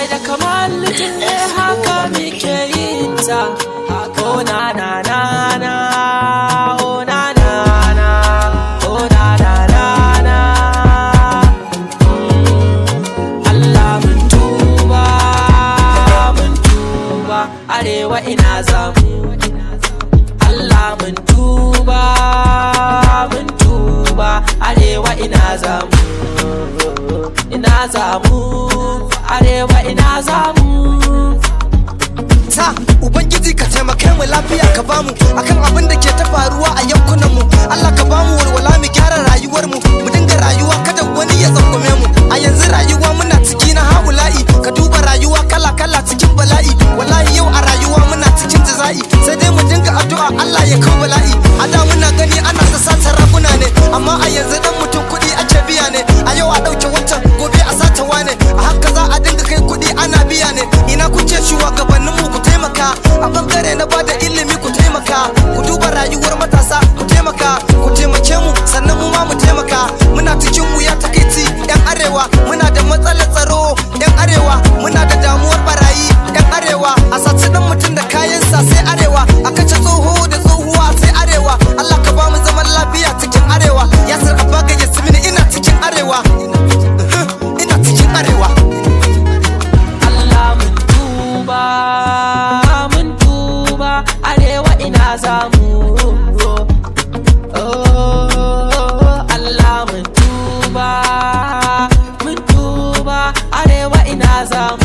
ai da kamar little haka muke yin ta. Oh na na na na, oh na na na, oh na na na na. Allah mun tuba, arewa ina zamu. Allah mun tuba, arewa ina zamu. Ina zamu, arewa ina zamu. Ta Ubangiji ka taimake mu lafiya ka bamu akan abin da ke ta faruwa a yankunan mu. Allah ka bamu walwala mu gyara rayuwar mu, mu dinga rayuwa kada wani ya tsangwame mu. A yanzu rayuwa muna ciki na haula'i, ka duba rayuwa kala kala cikin bala'i. Wallahi yau a rayuwa muna cikin jaza'i, sai dai mu dinga addu'a Allah ya kawo bala'i. A da muna gani ana ta sata raguna ne, amma a yanzu dan mutum kuɗi ake biya ne. A yau a ɗauke wancan gobe a sata wane, a haka za a dinga kai kuɗi ana biya ne. Ina kuke shugabannin mu ku taimaka, a bangare na bada ilimi ku taimaka, ku duba rayuwar matasa ku taimaka, ku taimake mu sannan mu ma mu taimaka. Muna cikin wuya takaici yan arewa, muna da matsalar tsaro yan arewa, muna da damuwar barayi yan arewa. A saci dan mutum da kayansa sai arewa, a kace tsoho da tsohuwa sai arewa. Allah ka ba mu zaman lafiya cikin arewa. Yasir Abaga Yasmini ina cikin arewa, ina cikin arewa. Allah mun tuba, arewa ina zamu. Allah mun tuba, arewa ina zamu.